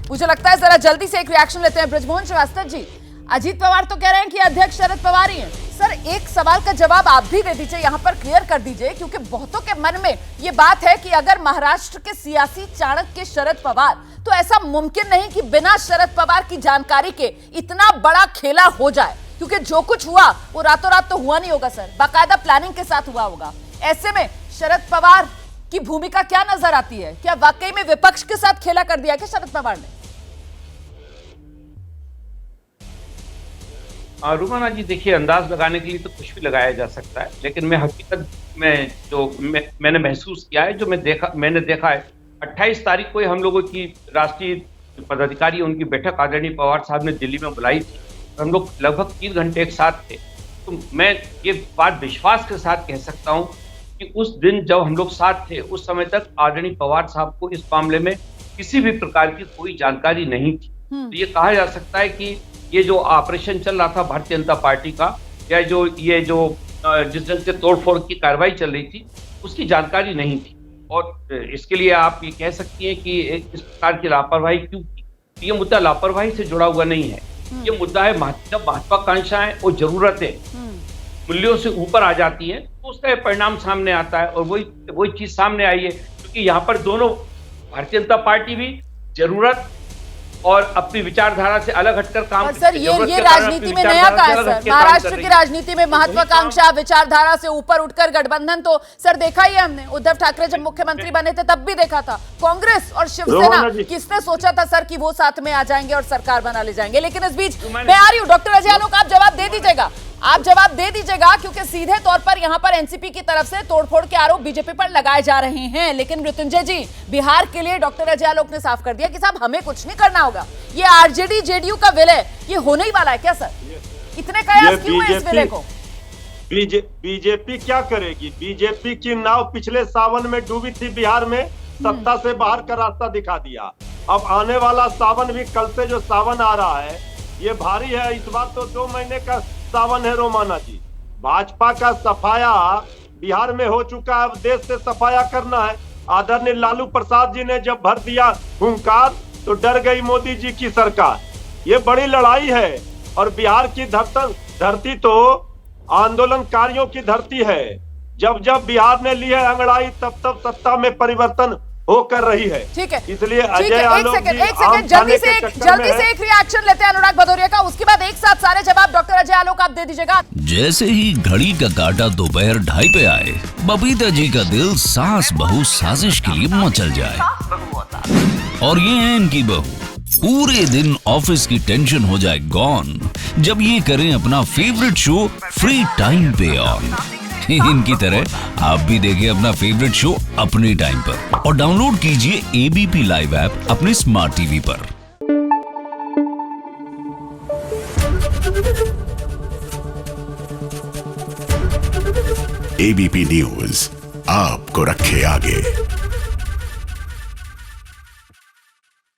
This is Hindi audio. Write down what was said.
मुझे लगता है जरा जल्दी से एक रिएक्शन लेते हैं ब्रजमोहन श्रीवास्तव जी। अजीत पवार तो कह रहे हैं कि अध्यक्ष शरद पवार ही हैं। सर, एक सवाल का जवाब आप भी दे दीजिए, यहां पर क्लियर कर दीजिए, क्योंकि बहुतों के मन में यह बात है कि अगर महाराष्ट्र के सियासी चाणक्य शरद पवार, तो ऐसा मुमकिन नहीं कि बिना शरद पवार की जानकारी के इतना बड़ा खेला हो जाए, क्योंकि जो कुछ हुआ वो रातों रात तो हुआ नहीं होगा सर, बाकायदा प्लानिंग के साथ हुआ होगा। ऐसे में शरद पवार की भूमिका क्या नजर आती है? क्या वाकई में विपक्ष के साथ खेला कर दिया क्या शरद पवार ने? रुमाना जी, देखिए, अंदाज लगाने के लिए तो कुछ भी लगाया जा सकता है, लेकिन मैं हकीकत में मैंने महसूस किया है, जो मैंने देखा है, 28 तारीख को हम लोगों की राष्ट्रीय पदाधिकारी उनकी बैठक आदरणीय पवार साहब ने दिल्ली में बुलाई थी। हम लोग लगभग 3 घंटे एक साथ थे। तो मैं ये बात विश्वास के साथ कह सकता हूँ कि उस दिन जब हम लोग साथ थे, उस समय तक आदरणीय पवार साहब को इस मामले में किसी भी प्रकार की कोई जानकारी नहीं थी। तो ये कहा जा सकता है कि ये जो ऑपरेशन चल रहा था भारतीय जनता पार्टी का, या जिस ढंग से तोड़फोड़ की कार्रवाई चल रही थी, उसकी जानकारी नहीं थी। और इसके लिए आप ये कह सकती हैं कि इस प्रकार की लापरवाही क्यों की। ये मुद्दा लापरवाही से जुड़ा हुआ नहीं है। ये मुद्दा है जब महत्वाकांक्षाएं और जरूरतें मूल्यों से ऊपर आ जाती हैं, तो उसका परिणाम सामने आता है। और वही चीज सामने आई है, क्योंकि यहाँ पर दोनों, भारतीय जनता पार्टी भी जरूरत और अपनी विचारधारा से अलग हटकर काम। सर, ये राजनीति में नया का है सर। महाराष्ट्र की राजनीति में महत्वाकांक्षा, विचारधारा से ऊपर उठकर गठबंधन तो सर देखा ही है हमने। उद्धव ठाकरे जब मुख्यमंत्री बने थे तब भी देखा था। कांग्रेस और शिवसेना, किसने सोचा था सर कि वो साथ में आ जाएंगे और सरकार बना ले जाएंगे? लेकिन इस बीच मैं आ रही हूँ डॉक्टर अजय आलोक, आप जवाब दे दीजिएगा। आप जवाब दे दीजिएगा, क्योंकि सीधे तौर पर यहां पर एनसीपी की तरफ से तोड़फोड़ के आरोप बीजेपी पर लगाए जा रहे हैं। लेकिन मृत्युंजय जी, बिहार के लिए डॉक्टर अजय आलोक ने साफ कर दिया कि साहब हमें कुछ नहीं करना होगा। ये आरजेडी जेडीयू का विलय ये होने ही वाला है क्या सर? इतने कयास क्यों है इस विलय को? बीजेपी क्या करेगी? बीजेपी की नाव पिछले सावन में डूबी थी बिहार में, सत्ता से बाहर का रास्ता दिखा दिया। अब आने वाला सावन भी, कल से जो सावन आ रहा है ये भारी है। इस बार तो 2 महीने का सावन है रोमाना जी। भाजपा का सफाया बिहार में हो चुका है, अब देश से सफाया करना है। आदरणीय लालू प्रसाद जी ने जब भर दिया हुंकार, तो डर गई मोदी जी की सरकार। ये बड़ी लड़ाई है, और बिहार की धरती तो आंदोलनकारियों की धरती है। जब जब बिहार ने ली है अंगड़ाई, तब तब सत्ता में परिवर्तन होकर रही है। ठीक है, इसलिए अजय एक सेकंड जल्दी से एक रिएक्शन लेते हैं अनुराग भदौरिया का, उसके बाद एक साथ सारे जवाब डॉक्टर अजय आलोक आप दे दीजिएगा। जैसे ही घड़ी का काटा दोपहर 2:30 पे आए, बबीता जी का दिल सास बहू साजिश के लिए मचल जाए। और ये है इनकी बहू, पूरे दिन ऑफिस की टेंशन हो जाए गॉन जब ये करें अपना फेवरेट शो फ्री टाइम पे ऑन। इनकी तरह आप भी देखिए अपना फेवरेट शो अपने टाइम पर, और डाउनलोड कीजिए एबीपी लाइव ऐप अपने स्मार्ट टीवी पर। एबीपी न्यूज आपको रखे आगे।